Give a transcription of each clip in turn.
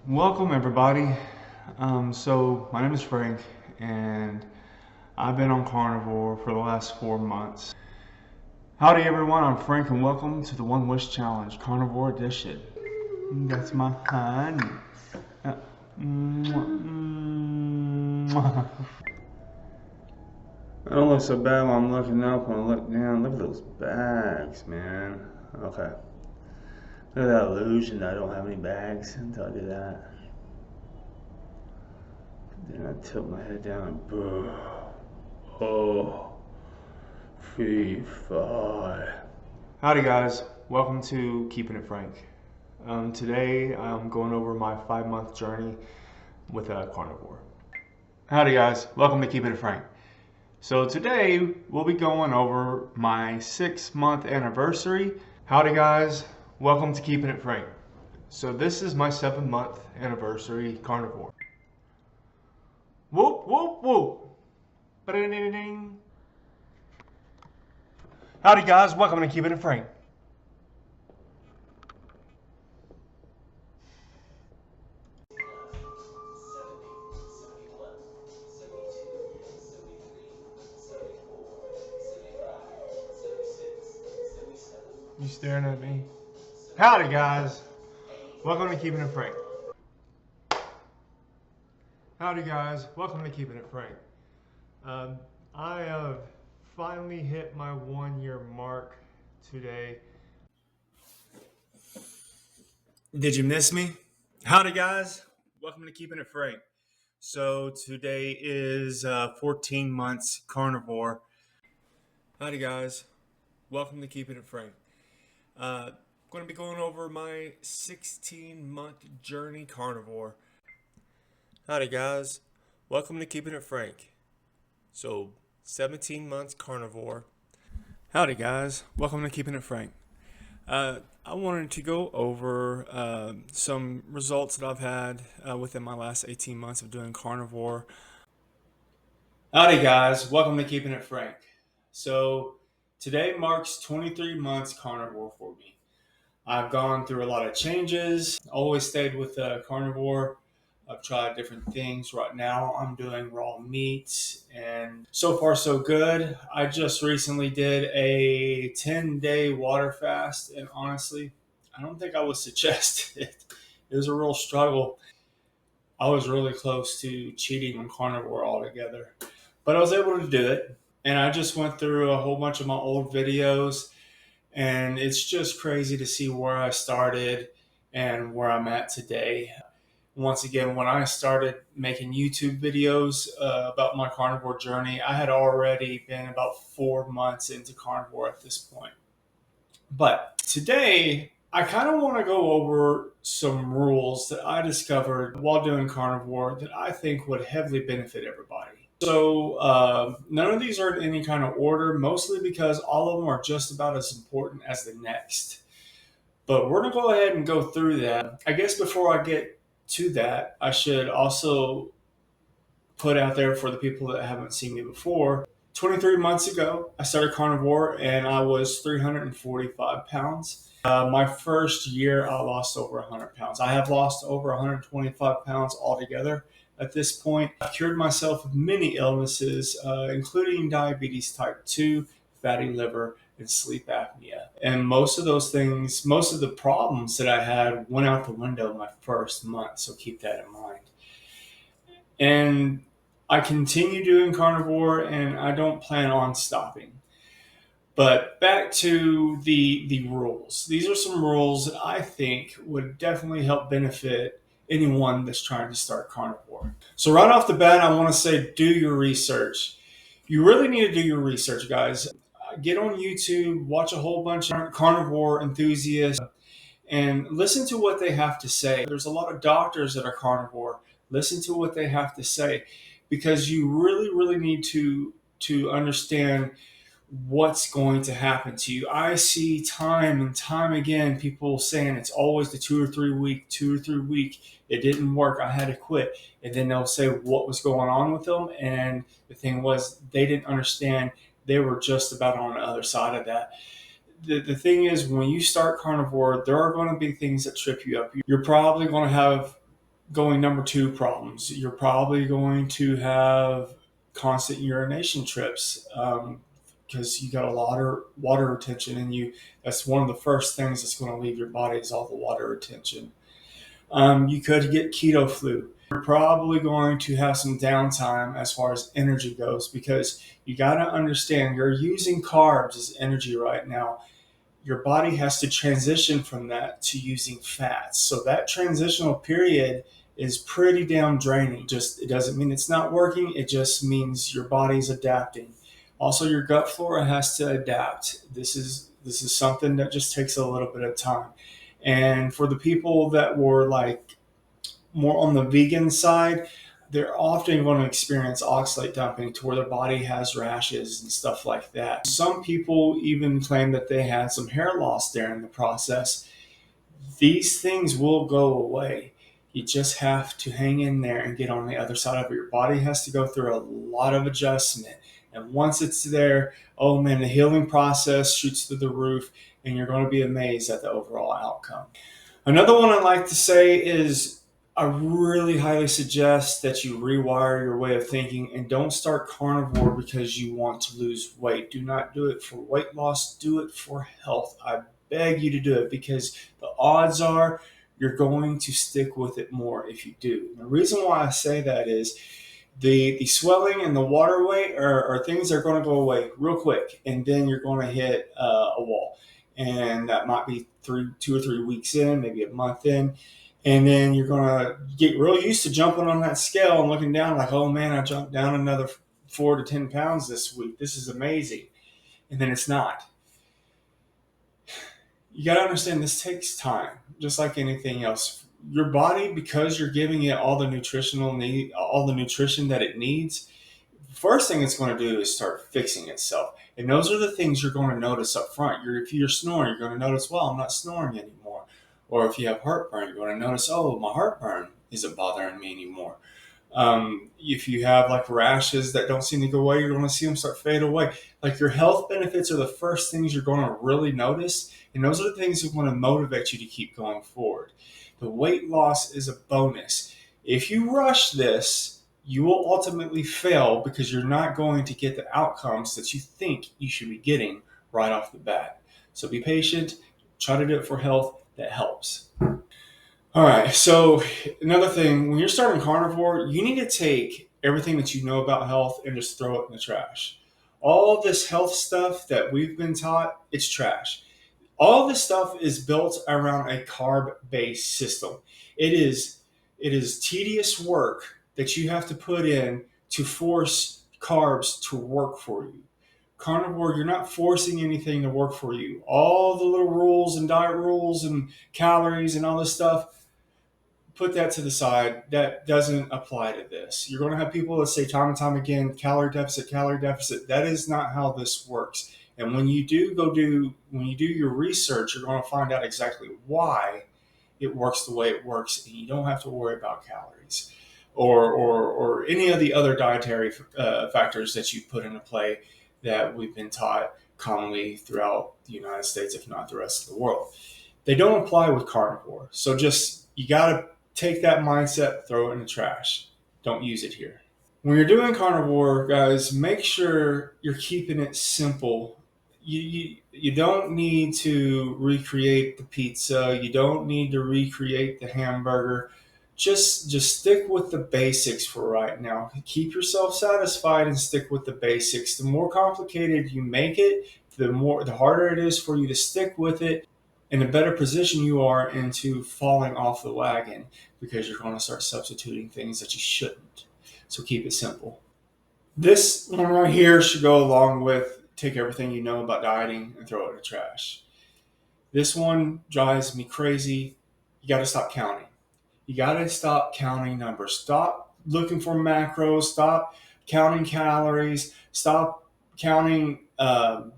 Welcome everybody. So my name is Frank and I've been on carnivore for the last 4 months. Howdy everyone, I'm Frank and welcome to the One Wish Challenge, Carnivore Edition. That's my honey. I don't look so bad while I'm looking up. When I look down, look at those bags, man. Okay. Look at that illusion that I don't have any bags until I do that. Then I tilt my head down and boom. Oh, free fall. Howdy guys, welcome to Keeping It Frank. Today I'm going over my 5-month journey with a carnivore. Howdy guys, welcome to Keeping It Frank. So today we'll be going over my 6-month anniversary. Howdy guys, welcome to Keeping It Frank. So this is my 7-month anniversary carnivore. Whoop, whoop, whoop. Ba-ding-ding-ding. Howdy guys, welcome to Keeping It Frank. You staring at me? Howdy guys, welcome to Keeping It Frank. Howdy guys, welcome to Keeping It Frank. I have finally hit my 1-year mark today. Did you miss me? Howdy guys, welcome to Keeping It Frank. So today is 14 months carnivore. Howdy guys, welcome to Keeping It Frank. I'm going to be going over my 16-month journey carnivore. Howdy guys, welcome to Keeping It Frank. So 17 months carnivore. Howdy guys, welcome to Keeping It Frank. I wanted to go over some results that I've had within my last 18 months of doing carnivore. Howdy guys, welcome to Keeping It Frank. So today marks 23 months carnivore for me. I've gone through a lot of changes, always stayed with carnivore. I've tried different things. Right now I'm doing raw meats and so far so good. I just recently did a 10-day water fast and honestly, I don't think I would suggest it. It was a real struggle. I was really close to cheating on carnivore altogether, but I was able to do it. And I just went through a whole bunch of my old videos and it's just crazy to see where I started and where I'm at today. Once again, when I started making YouTube videos about my carnivore journey, I had already been about 4 months into carnivore at this point. But today, I kind of want to go over some rules that I discovered while doing carnivore that I think would heavily benefit everybody. So none of these are in any kind of order, mostly because all of them are just about as important as the next. But we're going to go ahead and go through that. I guess before I get to that, I should also put out there for the people that haven't seen me before. 23 months ago, I started carnivore and I was 345 pounds. My first year, I lost over 100 pounds. I have lost over 125 pounds altogether at this point. I cured myself of many illnesses, including diabetes type 2, fatty liver, and sleep apnea. And most of those things, most of the problems that I had went out the window my first month. So keep that in mind. And I continue doing carnivore and I don't plan on stopping. But back to the rules. These are some rules that I think would definitely help benefit anyone that's trying to start carnivore. So right off the bat, I want to say do your research. You really need to do your research, guys. Get on YouTube, watch a whole bunch of carnivore enthusiasts, and listen to what they have to say. There's a lot of doctors that are carnivore. Listen to what they have to say because you really, really need to understand what's going to happen to you. I see time and time again people saying it's always the 2 or 3 week. It didn't work. I had to quit. And then they'll say what was going on with them. And the thing was they didn't understand. They were just about on the other side of that. The thing is, when you start carnivore, there are going to be things that trip you up. You're probably going to have Going number two problems. You're probably going to have constant urination trips because you got a lot of water retention in you. That's one of the first things that's going to leave your body is all the water retention. You could get keto flu. You're probably going to have some downtime as far as energy goes because you got to understand you're using carbs as energy right now. Your body has to transition from that to using fats. So that transitional period is pretty damn draining. Just it doesn't mean it's not working. It just means your body's adapting. Also, your gut flora has to adapt. This is something that just takes a little bit of time. And for the people that were like more on the vegan side, they're often going to experience oxalate dumping to where their body has rashes and stuff like that. Some people even claim that they had some hair loss during the process. These things will go away. You just have to hang in there and get on the other side of it. Your body has to go through a lot of adjustment. And once it's there, oh man, the healing process shoots through the roof, and you're going to be amazed at the overall outcome. Another one I like to say is I really highly suggest that you rewire your way of thinking and don't start carnivore because you want to lose weight. Do not do it for weight loss, do it for health. I beg you to do it because the odds are you're going to stick with it more if you do. And the reason why I say that is the swelling and the water weight are things that are going to go away real quick, and then you're going to hit a wall. And that might be 2 or 3 weeks in, maybe a month in. And then you're going to get real used to jumping on that scale and looking down like, oh man, I jumped down another 4 to 10 pounds this week. This is amazing. And then it's not. You got to understand this takes time, just like anything else. Your body, because you're giving it all the all the nutrition that it needs, first thing it's going to do is start fixing itself. And those are the things you're going to notice up front. If you're snoring, you're going to notice, well, I'm not snoring anymore. Or if you have heartburn, you're going to notice, oh, my heartburn isn't bothering me anymore. If you have like rashes that don't seem to go away, you're going to see them start fade away. Like your health benefits are the first things you're going to really notice. And those are the things that want to motivate you to keep going forward. The weight loss is a bonus. If you rush this, you will ultimately fail because you're not going to get the outcomes that you think you should be getting right off the bat. So be patient, try to do it for health. That helps. All right, so another thing, when you're starting carnivore, you need to take everything that you know about health and just throw it in the trash. All this health stuff that we've been taught, it's trash. All this stuff is built around a carb-based system. It is tedious work that you have to put in to force carbs to work for you. Carnivore, you're not forcing anything to work for you. All the little rules and diet rules and calories and all this stuff, put that to the side. That doesn't apply to this. You're going to have people that say time and time again, calorie deficit, calorie deficit. That is not how this works. And when you do your research, you're going to find out exactly why it works the way it works, and you don't have to worry about calories or any of the other dietary factors that you put into play that we've been taught commonly throughout the United States, if not the rest of the world. They don't apply with carnivore. So just, you got to take that mindset, throw it in the trash. Don't use it here. When you're doing carnivore, guys, make sure you're keeping it simple. You don't need to recreate the pizza. You don't need to recreate the hamburger. Just stick with the basics for right now. Keep yourself satisfied and stick with the basics. The more complicated you make it, the harder it is for you to stick with it, and the better position you are into falling off the wagon because you're going to start substituting things that you shouldn't. So keep it simple. This one right here should go along with take everything you know about dieting and throw it in the trash. This one drives me crazy. You got to stop counting. You got to stop counting numbers. Stop looking for macros. Stop counting calories. Stop counting, am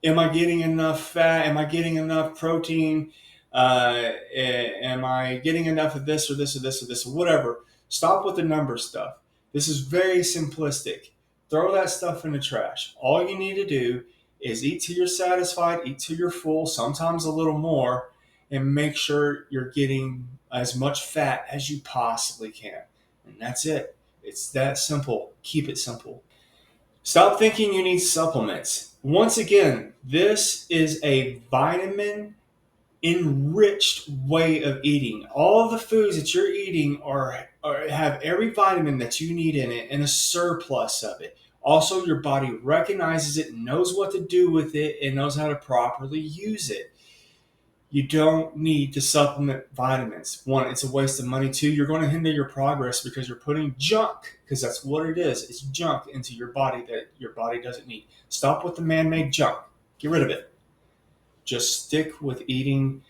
I getting enough fat? Am I getting enough protein? Am I getting enough of this or this or this or this or whatever? Stop with the number stuff. This is very simplistic. Throw that stuff in the trash. All you need to do is eat till you're satisfied, eat till you're full, sometimes a little more, and make sure you're getting as much fat as you possibly can. And that's it. It's that simple. Keep it simple. Stop thinking you need supplements. Once again, this is a vitamin enriched way of eating. All the foods that you're eating have every vitamin that you need in it and a surplus of it. Also, your body recognizes it, knows what to do with it, and knows how to properly use it. You don't need to supplement vitamins. One, it's a waste of money. Two, you're going to hinder your progress because you're putting junk, because that's what it is. It's junk into your body that your body doesn't need. Stop with the man-made junk. Get rid of it. Just stick with eating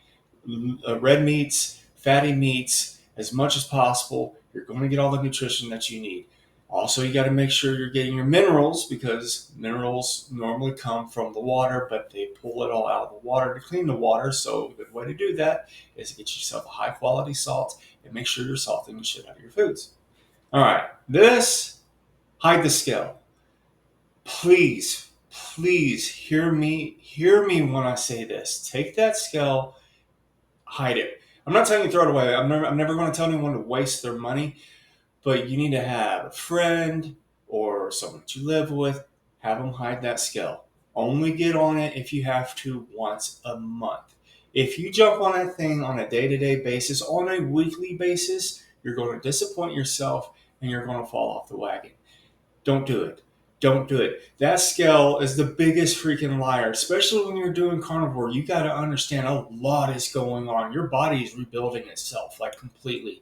red meats, fatty meats as much as possible. You're going to get all the nutrition that you need. Also, you got to make sure you're getting your minerals, because minerals normally come from the water, but they pull it all out of the water to clean the water. So a good way to do that is to get yourself a high quality salt and make sure you're salting the shit out of your foods. All right, hide the scale. Please hear me when I say this. Take that scale, hide it. I'm not telling you to throw it away. I'm never going to tell anyone to waste their money. But you need to have a friend or someone that you live with, have them hide that scale. Only get on it if you have to once a month. If you jump on that thing on a day-to-day basis, on a weekly basis, you're going to disappoint yourself and you're going to fall off the wagon. Don't do it. Don't do it. That scale is the biggest freaking liar, especially when you're doing carnivore. You got to understand a lot is going on. Your body is rebuilding itself like completely.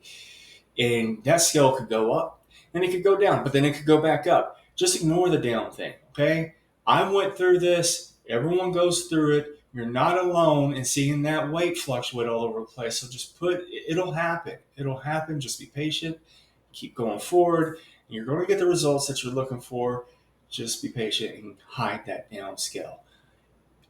And that scale could go up and it could go down, but then it could go back up. Just ignore the down thing, okay? I went through this. Everyone goes through it. You're not alone in seeing that weight fluctuate all over the place. So it'll happen. It'll happen. Just be patient. Keep going forward. And you're going to get the results that you're looking for. Just be patient and hide that down scale.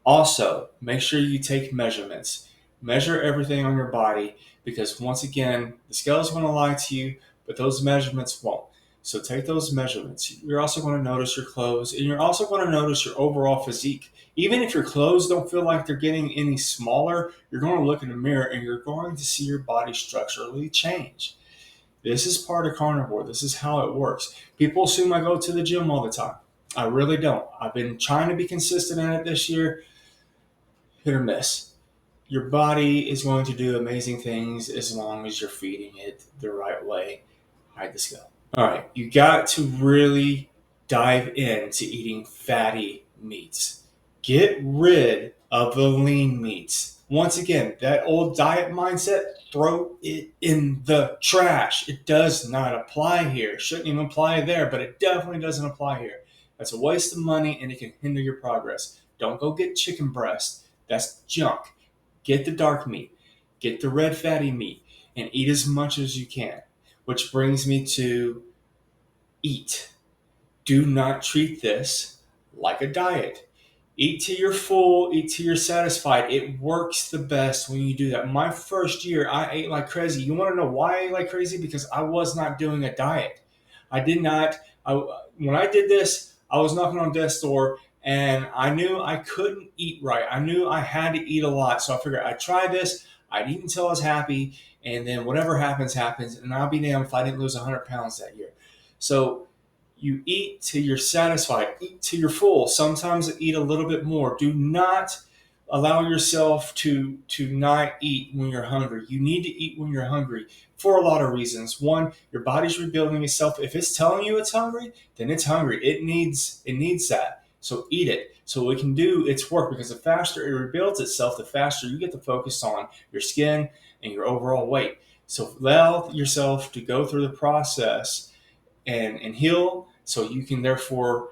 Also, make sure you take measurements. Measure everything on your body, because once again, the scale is going to lie to you, but those measurements won't. So take those measurements. You're also going to notice your clothes, and you're also going to notice your overall physique. Even if your clothes don't feel like they're getting any smaller, you're going to look in the mirror and you're going to see your body structurally change. This is part of carnivore. This is how it works. People assume I go to the gym all the time. I really don't. I've been trying to be consistent at it this year. Hit or miss. Your body is going to do amazing things as long as you're feeding it the right way. Hide the scale. All right, you got to really dive into eating fatty meats. Get rid of the lean meats. Once again, that old diet mindset, throw it in the trash. It does not apply here. It shouldn't even apply there, but it definitely doesn't apply here. That's a waste of money and it can hinder your progress. Don't go get chicken breast. That's junk. Get the dark meat, get the red fatty meat, and eat as much as you can. Which brings me to eat. Do not treat this like a diet. Eat till you're full, eat till you're satisfied. It works the best when you do that. My first year, I ate like crazy. You want to know why I ate like crazy? Because I was not doing a diet. I did not. When I did this, I was knocking on death's door, and I knew I couldn't eat right. I knew I had to eat a lot. So I figured I'd try this. I'd eat until I was happy, and then whatever happens, happens. And I'll be damned if I didn't lose 100 pounds that year. So you eat till you're satisfied. Eat till you're full. Sometimes eat a little bit more. Do not allow yourself to not eat when you're hungry. You need to eat when you're hungry for a lot of reasons. One, your body's rebuilding itself. If it's telling you it's hungry, then it's hungry. It needs that. So eat it so it can do its work, because the faster it rebuilds itself, the faster you get to focus on your skin and your overall weight. So allow yourself to go through the process and heal, so you can therefore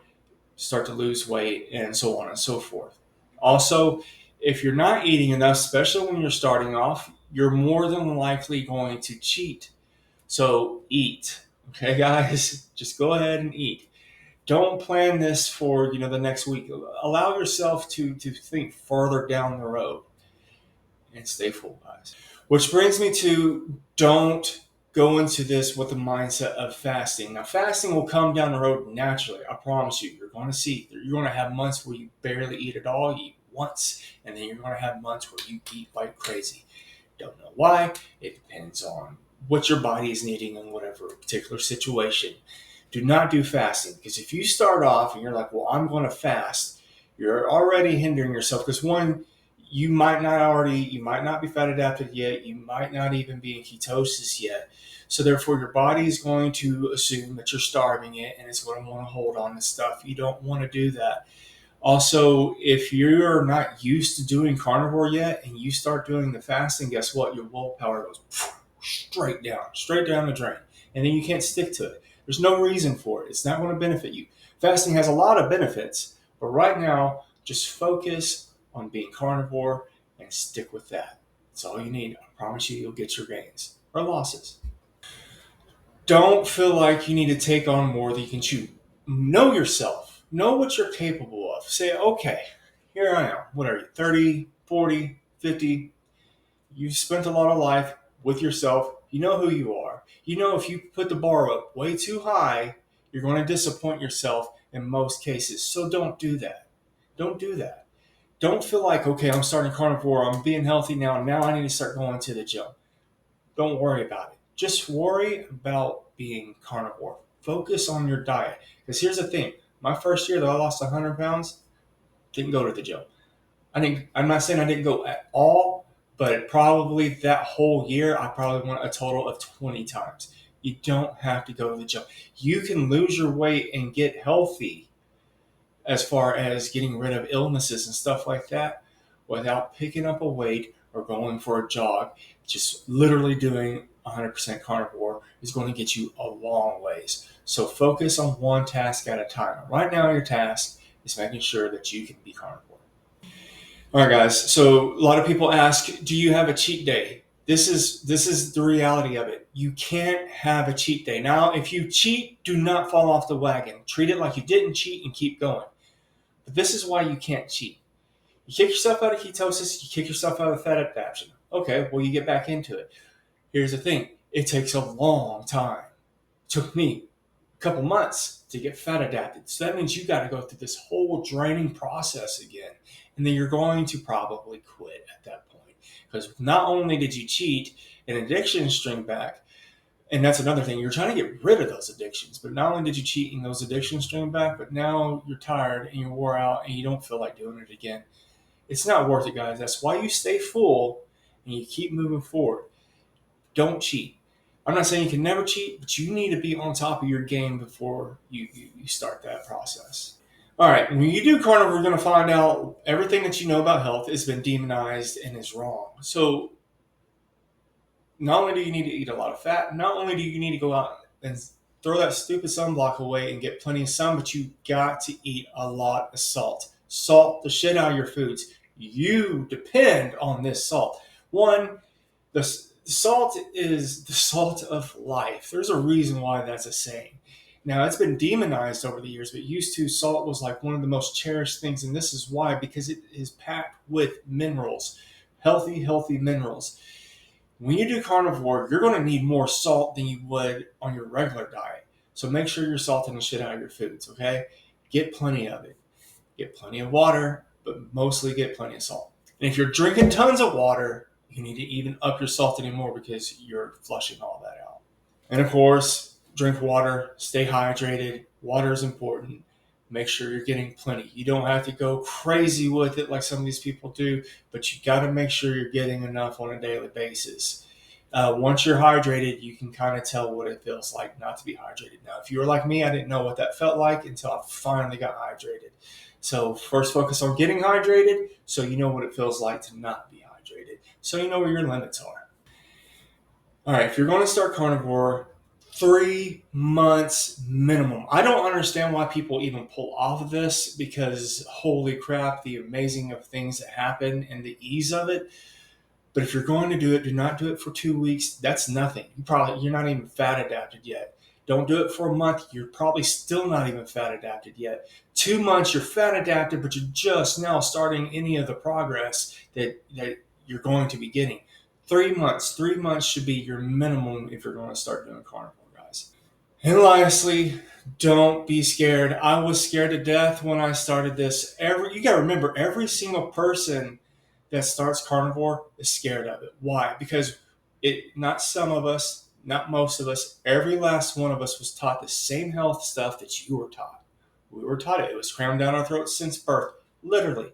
start to lose weight and so on and so forth. Also, if you're not eating enough, especially when you're starting off, you're more than likely going to cheat. So eat. Okay, guys, just go ahead and eat. Don't plan this for the next week. Allow yourself to think further down the road and stay full, guys. Which brings me to, don't go into this with the mindset of fasting. Now, fasting will come down the road naturally. I promise you. You're going to see. You're going to have months where you barely eat at all. You eat once, and then you're going to have months where you eat like crazy. Don't know why. It depends on what your body is needing in whatever particular situation. Do not do fasting, because if you start off and you're like, well, I'm going to fast, you're already hindering yourself, because one, you might not be fat adapted yet, you might not even be in ketosis yet. So therefore your body is going to assume that you're starving it, and it's going to want to hold on to stuff. You don't want to do that. Also, if you're not used to doing carnivore yet and you start doing the fasting, guess what? Your willpower goes straight down the drain. And then you can't stick to it. There's no reason for it. It's not going to benefit you. Fasting has a lot of benefits, but right now, just focus on being carnivore and stick with that. That's all you need. I promise you, you'll get your gains or losses. Don't feel like you need to take on more than you can chew. Know yourself. Know what you're capable of. Say, okay, here I am. What are you, 30, 40, 50? You've spent a lot of life with yourself. You know who you are. You know if you put the bar up way too high, you're going to disappoint yourself in most cases. So don't do that. Don't do that. Don't feel like, okay, I'm starting carnivore. I'm being healthy now. Now I need to start going to the gym. Don't worry about it. Just worry about being carnivore. Focus on your diet. Because here's the thing. My first year that I lost 100 pounds, didn't go to the gym. I'm not saying I didn't go at all, but probably that whole year, I probably went a total of 20 times. You don't have to go to the gym. You can lose your weight and get healthy as far as getting rid of illnesses and stuff like that without picking up a weight or going for a jog. Just literally doing 100% carnivore is going to get you a long ways. So focus on one task at a time. Right now, your task is making sure that you can be carnivore. All right, guys. So a lot of people ask, do you have a cheat day? This is the reality of it. You can't have a cheat day. Now, if you cheat, do not fall off the wagon. Treat it like you didn't cheat and keep going. But this is why you can't cheat. You kick yourself out of ketosis, you kick yourself out of fat adaptation. Okay, well, you get back into it. Here's the thing. It takes a long time. It took me a couple months to get fat adapted. So that means you got to go through this whole draining process again. And then you're going to probably quit at that point. Because not only did you cheat, an addiction string back, and that's another thing. You're trying to get rid of those addictions. But not only did you cheat and those addictions string back, but now you're tired and you're wore out and you don't feel like doing it again. It's not worth it, guys. That's why you stay full and you keep moving forward. Don't cheat. I'm not saying you can never cheat, but you need to be on top of your game before you start that process. All right, when you do carnivore, you're going to find out everything that you know about health has been demonized and is wrong. So not only do you need to eat a lot of fat, not only do you need to go out and throw that stupid sunblock away and get plenty of sun, but you got to eat a lot of salt. Salt the shit out of your foods. You depend on this salt. One, the salt is the salt of life. There's a reason why that's a saying. Now, it's been demonized over the years, but used to, salt was like one of the most cherished things, and this is why, because it is packed with minerals, healthy minerals. When you do carnivore, you're going to need more salt than you would on your regular diet. So make sure you're salting the shit out of your foods, okay? Get plenty of it. Get plenty of water, but mostly get plenty of salt. And if you're drinking tons of water, you need to even up your salt anymore because you're flushing all that out. And of course, drink water, stay hydrated. Water is important. Make sure you're getting plenty. You don't have to go crazy with it like some of these people do, but you got to make sure you're getting enough on a daily basis. Once you're hydrated, you can kind of tell what it feels like not to be hydrated. Now, if you were like me, I didn't know what that felt like until I finally got hydrated. So first focus on getting hydrated so you know what it feels like to not be hydrated. So you know where your limits are. All right, if you're going to start carnivore, 3 months minimum. I don't understand why people even pull off of this because holy crap, the amazing of things that happen and the ease of it. But if you're going to do it, do not do it for 2 weeks. That's nothing. You're not even fat adapted yet. Don't do it for a month. You're probably still not even fat adapted yet. 2 months, you're fat adapted, but you're just now starting any of the progress that you're going to be getting. 3 months. 3 months should be your minimum if you're going to start doing carnivore, guys. And lastly, don't be scared. I was scared to death when I started this. You got to remember, every single person that starts carnivore is scared of it. Why? Because not some of us, not most of us, every last one of us was taught the same health stuff that you were taught. We were taught it. It was crammed down our throats since birth, literally.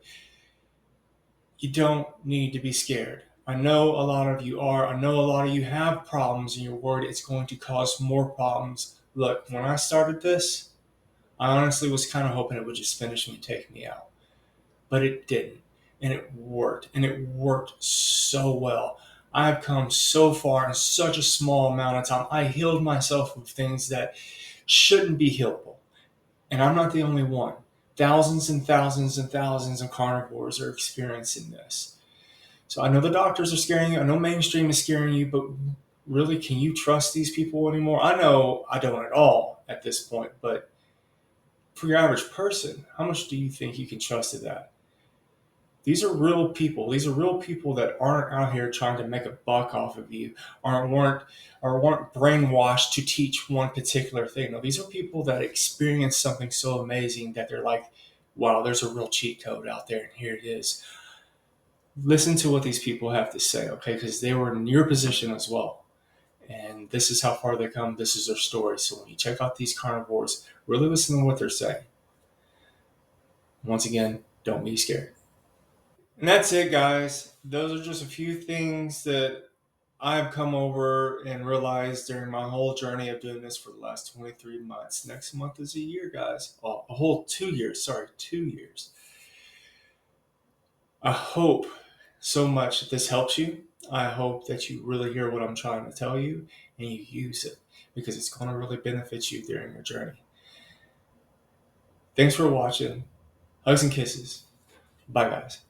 You don't need to be scared. I know a lot of you are. I know a lot of you have problems and you're worried it's going to cause more problems. Look, when I started this, I honestly was kind of hoping it would just finish me and take me out. But it didn't. And it worked. And it worked so well. I have come so far in such a small amount of time. I healed myself of things that shouldn't be healable. And I'm not the only one. Thousands and thousands and thousands of carnivores are experiencing this. So I know the doctors are scaring you. I know mainstream is scaring you, but really, can you trust these people anymore? I know I don't at all at this point, but for your average person, how much do you think you can trust in that? These are real people. These are real people that aren't out here trying to make a buck off of you, weren't brainwashed to teach one particular thing. No, these are people that experience something so amazing that they're like, wow, there's a real cheat code out there, and here it is. Listen to what these people have to say, okay? Because they were in your position as well. And this is how far they come. This is their story. So when you check out these carnivores, really listen to what they're saying. Once again, don't be scared. And that's it, guys. Those are just a few things that I've come over and realized during my whole journey of doing this for the last 23 months. Next month is a year, guys. Oh, a whole 2 years. Sorry, 2 years. I hope so much that this helps you. I hope that you really hear what I'm trying to tell you and you use it because it's going to really benefit you during your journey. Thanks for watching. Hugs and kisses. Bye, guys.